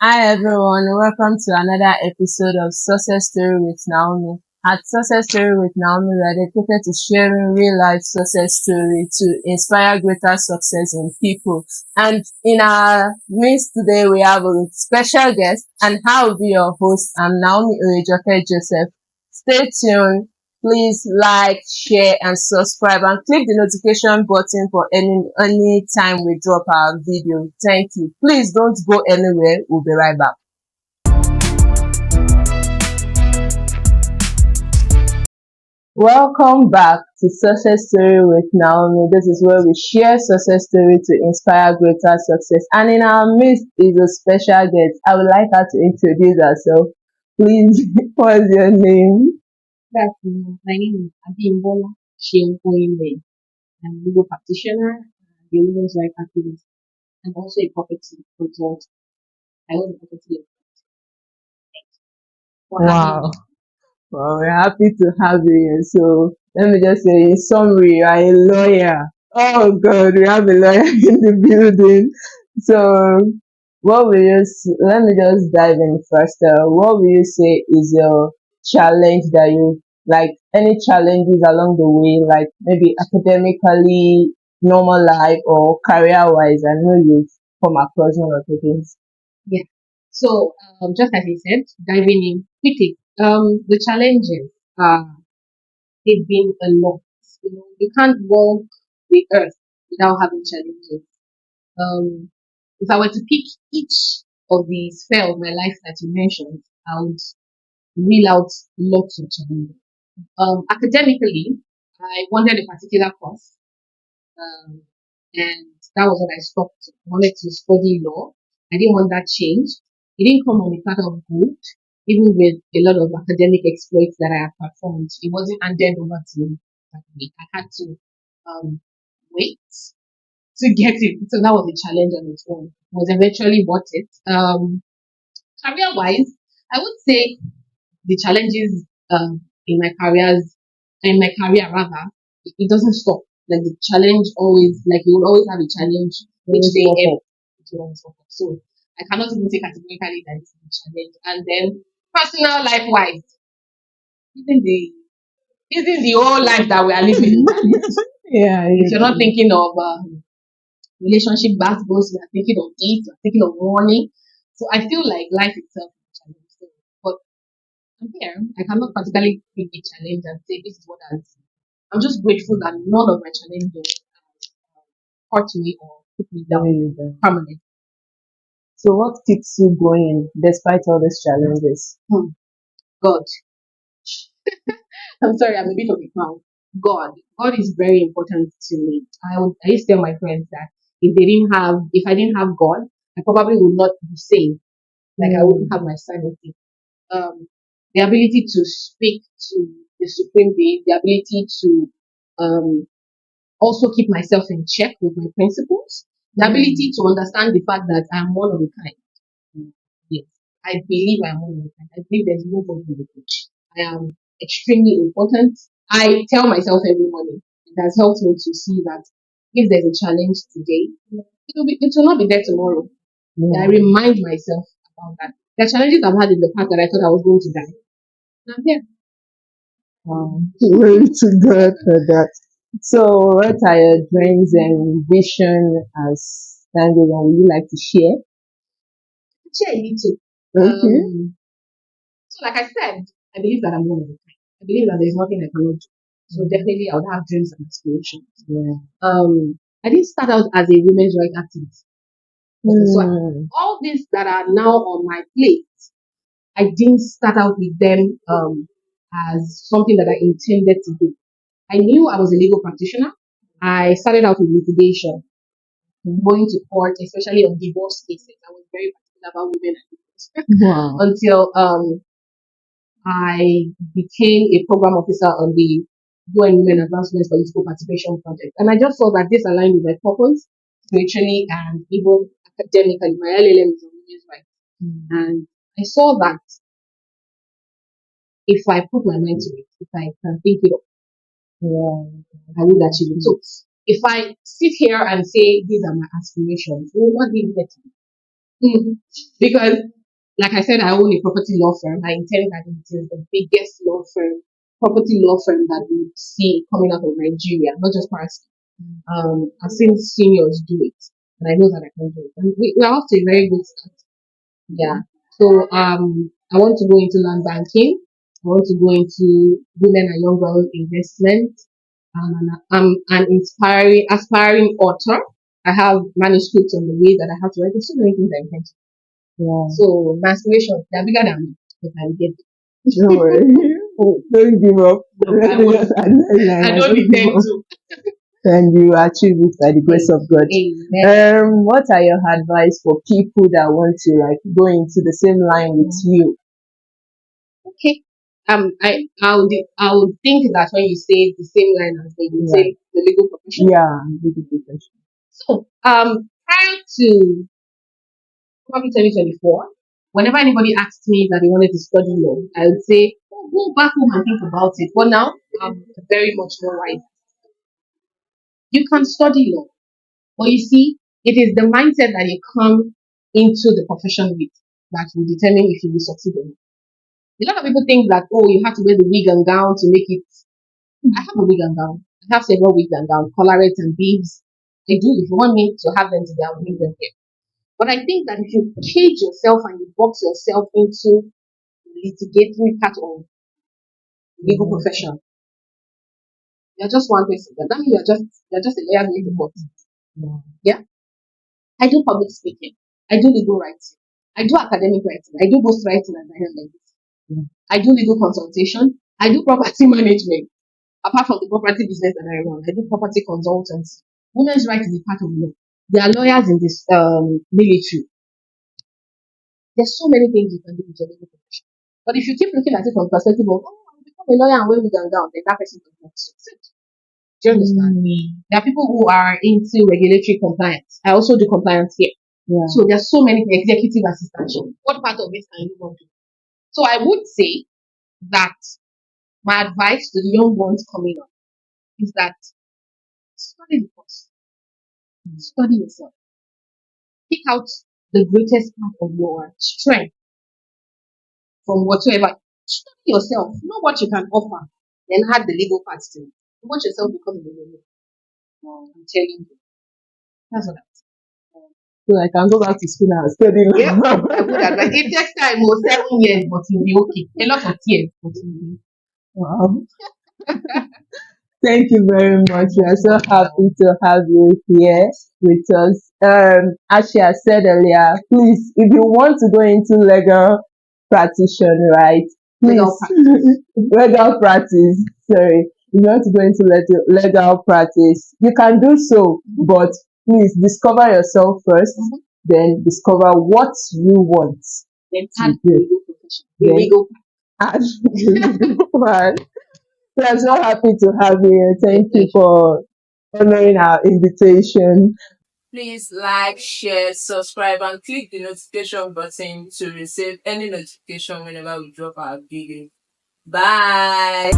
Hi everyone, welcome to another episode of Success Story with Naomi. At Success Story with Naomi, we are dedicated to sharing real life success story to inspire greater success in people. And in our midst today, we have a special guest, and I will be your host. I'm Naomi Oyejoke Joseph. Stay tuned. Please like, share, and subscribe, and click the notification button for any time we drop our video. Thank you. Please don't go anywhere. We'll be right back. Welcome back to Success Story with Naomi. This is where we share success story to inspire greater success. And in our midst is a special guest. I would like her to introduce herself. Please, what's your name? That's my name is Abimbola. I'm a legal practitioner, a women's rights activist, and also a property consultant. I own a property for having Wow. me. Well, we're happy to have you here. So let me just say, in summary, you are a lawyer. Oh God, we have a lawyer in the building. So let me just dive in first. What will you say is your challenge that you like? Any challenges along the way, like maybe academically, normal life, or career wise? I know you've come across one or two things. Yeah. So, just as you said, diving in quickly. The challenges they've been a lot. You can't walk the earth without having challenges. Um, if I were to pick each of the sphere of my life that you mentioned, I would reel out lots of challenges. Academically, I wanted a particular course, um, and that was what I stopped. I wanted to study law. I didn't want that change. It didn't come on a platter of gold, even with a lot of academic exploits that I had performed. It wasn't handed over to me that way. I had to wait to get it. So that was a challenge on its own. I was eventually bought it. Career wise, I would say the challenges in my careers in my career rather it doesn't stop. Like the challenge always like you will always have a challenge each Always day pop up. it will always pop up. So I cannot even say categorically that it's a challenge. And then personal life wise, even the whole life that we are living is an Yeah, if you're not you thinking of relationship basketballs, we are thinking of eat, we are thinking of money. So I feel like life itself is a challenge. So, but I'm here. I cannot particularly pick a challenge and say this is what I'm just grateful that none of my challenges hurt me or put me do. down permanently. So what keeps you going despite all these challenges? Hmm. God. I'm sorry, I'm a bit of a clown. God is very important to me. I used to tell my friends that if I didn't have God, I probably would not be sane. Like I wouldn't Mm. have my sanity. The ability to speak to the supreme being, the ability to um, also keep myself in check with my principles, the ability to understand the fact that I'm one of a kind. Yes, I believe I'm one of a kind. I believe there's nobody in the picture. I am extremely important. I tell myself every morning. It has helped me to see that if there's a challenge today, it will not be there tomorrow. I Yeah. remind myself about that. The challenges I've had in the past that I thought I was going to die. I'm here. Glory to God for that. So what are your dreams and vision as time goes on? Would you like to share? Actually, I need to. Okay. So, like I said, I believe that I'm one of a kind. I believe that there's nothing I cannot do. So definitely, I would have dreams and aspirations. Yeah. I didn't start out as a women's rights activist. So Hmm. all these that are now on my plate, I didn't start out with them as something that I intended to do. I knew I was a legal practitioner. I started out with litigation, going to court, especially on divorce cases. I was very particular about women and divorce Wow. until I became a program officer on the UN Women Advancement Political Participation Project. And I just saw that this aligned with my purpose, spiritually and even academically. My LLM is on women's rights. And I saw that if I put my mind to it, if I can think it up, Yeah. I would achieve it. So if I sit here and say these are my aspirations, we will not be here today. Mhm. Because, like I said, I own a property law firm. I intend that it is the biggest law firm, property law firm that we would see coming out of Nigeria, not just Paris. I've seen seniors do it, and I know that I can do it. And we're off to a very good start. Yeah. So I want to go into land banking. I want to go into women and young girls investment. I'm an aspiring author. I have manuscripts on the way that I have to write. There's so many things I can do. Yeah. So my aspirations, they're bigger than me, but I will get there. Don't worry. Don't give up. No, Let I me won't. just add that line. I I don't don't give intend up. to. And you achieve it by the grace of God. Amen. What are your advice for people that want to like go into the same line with you? Okay. I would think that when you say the same line as they would Yeah. say the legal profession. Yeah, really good question. So prior to probably 2024, whenever anybody asked me that they wanted to study law, I would say, oh, go back home and think about it. But now I'm very much more wise. You can study law, but you see, it is the mindset that you come into the profession with that will determine if you will succeed or not. A lot of people think that, oh, you have to wear the wig and gown to make it. I have a wig and gown. I have several wigs and gown, collarets and beads. I do. If you want me to have them today, I'll bring them here. But I think that if you cage yourself and you box yourself into litigatory part of legal profession, you're just one person. That means you're just a lawyer going to court. Yeah. Yeah. I do public speaking. I do legal writing. I do academic writing. I do ghost writing and behind like this. Yeah. I do legal consultation. I do property management. Apart from the property business that I run, I do property consultancy. Women's rights is a part of law. There are lawyers in this military. There's so many things you can do with your legal profession. But if you keep looking at it from the perspective of, oh, I'll become a lawyer and when we down, then that person does not succeed. Do you understand? There are people who are into regulatory compliance. I also do compliance here. Yeah. So there's so many executive assistants. What part of it can you want to do? So I would say that my advice to the young ones coming up is that study the course, study yourself, pick out the greatest part of your strength from whatsoever. Study yourself, know what you can offer, then add the legal parts to it. Watch yourself become a millionaire. I'm telling you, that's what I So I can go back to school and study Yeah, law. I would advise. It takes time, oh, 7 years, but you'll be okay. A lot of tears, but you'll be. Wow. Thank you very much. We are so happy to have you here with us. As she has said earlier, please, if you want to go into legal practitioner, right? Legal Please, practice. legal practice. Sorry, if you want to go into legal practice, you can do so, but please discover yourself first, then discover what you want Then to add do. legal profession. The Then legal add the legal part. So I'm so happy to have you here. Thank you for honoring our invitation. Please like, share, subscribe, and click the notification button to receive any notification whenever we drop our video. Bye.